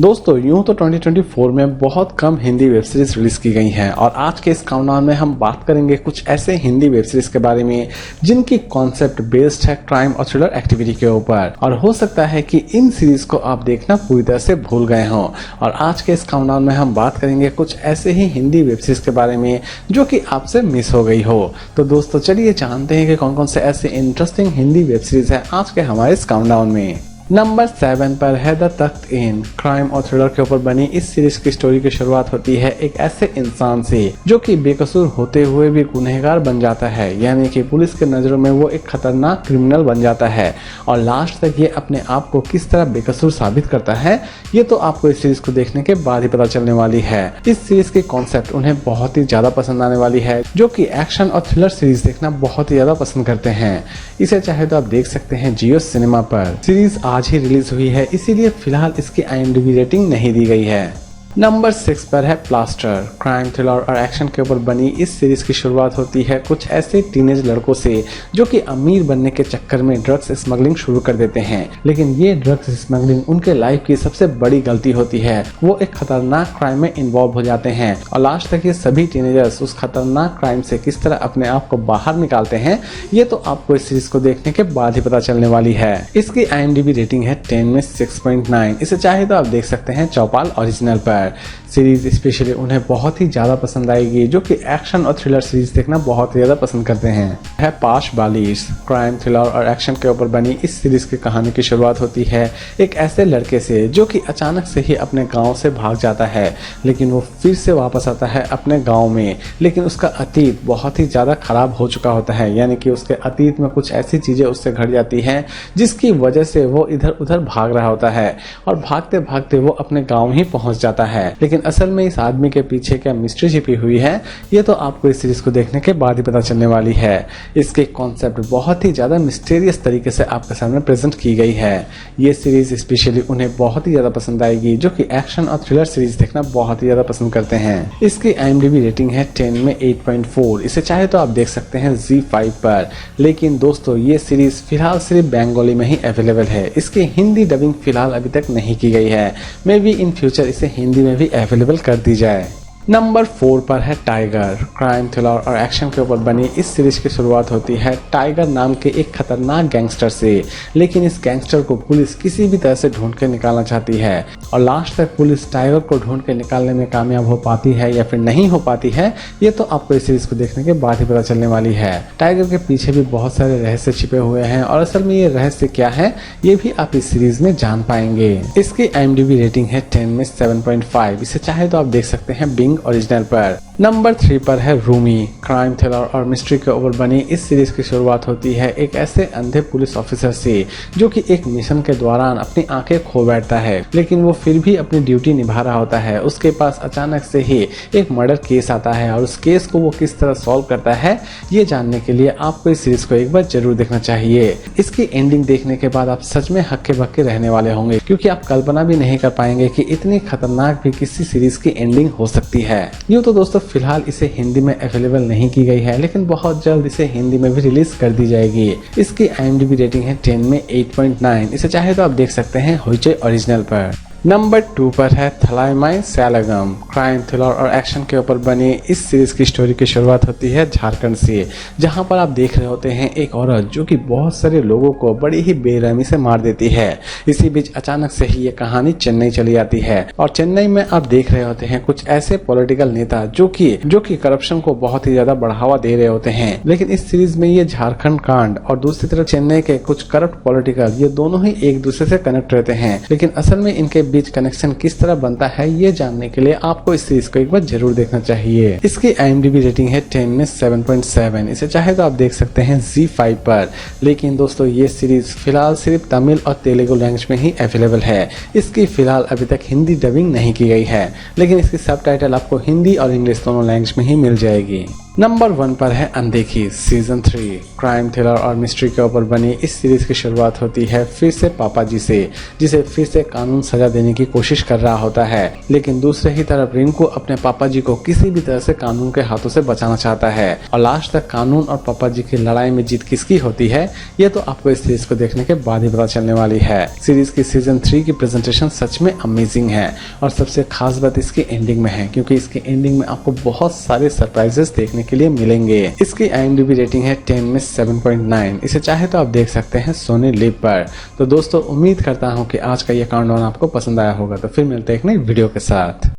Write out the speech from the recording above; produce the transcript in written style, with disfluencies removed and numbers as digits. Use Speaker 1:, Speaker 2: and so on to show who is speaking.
Speaker 1: दोस्तों यूं तो 2024 में बहुत कम हिंदी वेब सीरीज रिलीज की गई हैं और आज के इस काउंटडाउन में हम बात करेंगे कुछ ऐसे हिंदी वेब सीरीज के बारे में जिनकी कॉन्सेप्ट बेस्ड है क्राइम और थ्रिलर एक्टिविटी के ऊपर। और हो सकता है कि इन सीरीज को आप देखना पूरी तरह से भूल गए हों। और आज के इस काउंटडाउन में हम बात करेंगे कुछ ऐसे ही हिंदी वेब सीरीज के बारे में जो कि आपसे मिस हो गई हो। तो दोस्तों चलिए जानते हैं कि कौन कौन से ऐसे इंटरेस्टिंग हिंदी वेब सीरीज है आज के हमारे इस काउंटडाउन में। नंबर 7 पर है द तख्त इन। क्राइम और थ्रिलर के ऊपर बनी इस सीरीज की स्टोरी की शुरुआत होती है एक ऐसे इंसान से जो कि बेकसूर होते हुए भी गुनहगार बन जाता है, यानी कि पुलिस के नजरों में वो एक खतरनाक क्रिमिनल बन जाता है और लास्ट तक ये अपने आप को किस तरह बेकसूर साबित करता है ये तो आपको इस सीरीज को देखने के बाद ही पता चलने वाली है। इस सीरीज की कॉन्सेप्ट उन्हें बहुत ही ज्यादा पसंद आने वाली है, जो कि एक्शन और थ्रिलर सीरीज देखना बहुत ही ज्यादा पसंद करते हैं। इसे चाहे तो आप देख सकते हैं जियो सिनेमा पर। सीरीज आज ही रिलीज हुई है, इसीलिए फिलहाल इसकी IMDb रेटिंग नहीं दी गई है। नंबर 6 पर है प्लास्टर। क्राइम, थ्रिलर और एक्शन के ऊपर बनी इस सीरीज की शुरुआत होती है कुछ ऐसे टीनेज लड़कों से जो कि अमीर बनने के चक्कर में ड्रग्स स्मगलिंग शुरू कर देते हैं, लेकिन ये ड्रग्स स्मगलिंग उनके लाइफ की सबसे बड़ी गलती होती है। वो एक खतरनाक क्राइम में इन्वॉल्व हो जाते हैं और लास्ट तक ये सभी टीनेजर्स उस खतरनाक क्राइम से किस तरह अपने आप को बाहर निकालते हैं ये तो आपको इस सीरीज को देखने के बाद ही पता चलने वाली है। इसकी IMDb रेटिंग है 10 में 6.9। इसे चाहे तो आप देख सकते हैं चौपाल ओरिजिनल पर। सीरीज स्पेशली उन्हें बहुत ही ज्यादा पसंद आएगी जो कि एक्शन और थ्रिलर सीरीज देखना बहुत ही ज्यादा पसंद करते हैं। है पाश बालिश। क्राइम, थ्रिलर और एक्शन के ऊपर बनी इस सीरीज की कहानी की शुरुआत होती है एक ऐसे लड़के से जो कि अचानक से ही अपने गांव से भाग जाता है, लेकिन वो फिर से वापस आता है अपने गांव में, लेकिन उसका अतीत बहुत ही ज्यादा खराब हो चुका होता है, यानी कि उसके अतीत में कुछ ऐसी चीजें उससे घट जाती हैं जिसकी वजह से वो इधर उधर भाग रहा होता है और भागते भागते वो अपने गाँव ही पहुंच जाता है। लेकिन असल में इस आदमी के पीछे क्या मिस्ट्री छिपी हुई है ये तो आपको इस सीरीज को देखने के बाद ही पता चलने वाली है। इसके कॉन्सेप्ट बहुत ही ज्यादा मिस्टीरियस तरीके से आपके सामने प्रेजेंट की गई है। ये सीरीज स्पेशली उन्हें बहुत ही ज्यादा पसंद आएगी जो कि एक्शन और थ्रिलर सीरीज देखना बहुत ही ज्यादा पसंद करते हैं। इसकी IMDb रेटिंग है 10 में 8.4। इसे चाहे तो आप देख सकते हैं ZEE5 पर। लेकिन दोस्तों ये सीरीज फिलहाल सिर्फ बंगाली में ही अवेलेबल है, इसकी हिंदी डबिंग फिलहाल अभी तक नहीं की गई है। मे बी इन फ्यूचर इसे हिंदी में भी अवेलेबल कर दी जाए। नंबर 4 पर है टाइगर। क्राइम, थ्रिलर और एक्शन के ऊपर बनी इस सीरीज की शुरुआत होती है टाइगर नाम के एक खतरनाक गैंगस्टर से, लेकिन इस गैंगस्टर को पुलिस किसी भी तरह से ढूंढ के निकालना चाहती है और लास्ट तक पुलिस टाइगर को ढूंढ के निकालने में कामयाब हो पाती है या फिर नहीं हो पाती है ये तो आपको इस सीरीज को देखने के बाद ही पता चलने वाली है। टाइगर के पीछे भी बहुत सारे रहस्य छिपे हुए हैं और असल में ये रहस्य क्या है ये भी आप इस सीरीज में जान पाएंगे। इसकी IMDb रेटिंग है 10 में 7.5। इसे चाहे तो आप देख सकते हैं बिंग ओरिजिनल पर। नंबर 3 पर है रूमी। क्राइम, थ्रिलर और मिस्ट्री के ऊपर बनी इस सीरीज की शुरुआत होती है एक ऐसे अंधे पुलिस ऑफिसर से जो कि एक मिशन के दौरान अपनी आंखें खो बैठता है, लेकिन वो फिर भी अपनी ड्यूटी निभा रहा होता है। उसके पास अचानक से ही एक मर्डर केस आता है और उस केस को वो किस तरह सॉल्व करता है ये जानने के लिए आपको इस सीरीज को एक बार जरूर देखना चाहिए। इसकी एंडिंग देखने के बाद आप सच में हक्के बक्के रहने वाले होंगे, क्योंकि आप कल्पना भी नहीं कर पाएंगे कि इतनी खतरनाक भी किसी सीरीज की एंडिंग हो सकती है। यूँ तो दोस्तों फिलहाल इसे हिंदी में अवेलेबल नहीं की गई है, लेकिन बहुत जल्द इसे हिंदी में भी रिलीज कर दी जाएगी। इसकी IMDb रेटिंग है 10 में 8.9। इसे चाहे तो आप देख सकते हैं होइचे ओरिजिनल पर। नंबर 2 पर है थलाइमाई सैलगम। क्राइम, थ्रिलर और एक्शन के ऊपर बनी इस सीरीज की स्टोरी की शुरुआत होती है झारखंड से, जहां पर आप देख रहे होते हैं एक औरत जो कि बहुत सारे लोगों को बड़ी ही बेरहमी से मार देती है। इसी बीच अचानक से ही ये कहानी चेन्नई चली जाती है और चेन्नई में आप देख रहे होते हैं कुछ ऐसे पॉलिटिकल नेता जो कि करप्शन को बहुत ही ज्यादा बढ़ावा दे रहे होते हैं। लेकिन इस सीरीज में ये झारखंड कांड और दूसरी तरफ चेन्नई के कुछ करप्ट पॉलिटिकल ये दोनों ही एक दूसरे से कनेक्ट रहते हैं, लेकिन असल में इनके बीच कनेक्शन किस तरह बनता है ये जानने के लिए आपको इस सीरीज को एक बार जरूर देखना चाहिए। इसकी IMDb रेटिंग है 10 में 7.7। इसे चाहे तो आप देख सकते हैं ZEE5 पर। लेकिन दोस्तों ये सीरीज फिलहाल सिर्फ तमिल और तेलुगु लैंग्वेज में ही अवेलेबल है। इसकी फिलहाल अभी तक हिंदी डबिंग नहीं की गई है, लेकिन इसकी सबटाइटल आपको हिंदी और इंग्लिश दोनों लैंग्वेज में ही मिल जाएगी। नंबर 1 पर है अनदेखी सीजन 3। क्राइम थ्रिलर और मिस्ट्री के ऊपर बनी इस सीरीज की शुरुआत होती है फिर से पापा जी से, जिसे फिर से कानून सजा देने की कोशिश कर रहा होता है। लेकिन दूसरे ही तरफ रिंकू अपने पापा जी को किसी भी तरह से कानून के हाथों से बचाना चाहता है और लास्ट तक कानून और पापा जी की लड़ाई में जीत किसकी होती है ये तो आपको इस सीरीज को देखने के बाद ही पता चलने वाली है। सीरीज की सीजन 3 की प्रेजेंटेशन सच में अमेजिंग है और सबसे खास बात इसकी एंडिंग में है, क्योंकि इसकी एंडिंग में आपको बहुत सारे सरप्राइजेस देखने के लिए मिलेंगे। इसकी IMDb रेटिंग है 10 में 7.9। इसे चाहे तो आप देख सकते हैं सोनी लिव पर। तो दोस्तों उम्मीद करता हूँ कि आज का ये काउंटडाउन आपको पसंद आया होगा। तो फिर मिलते हैं एक नई वीडियो के साथ।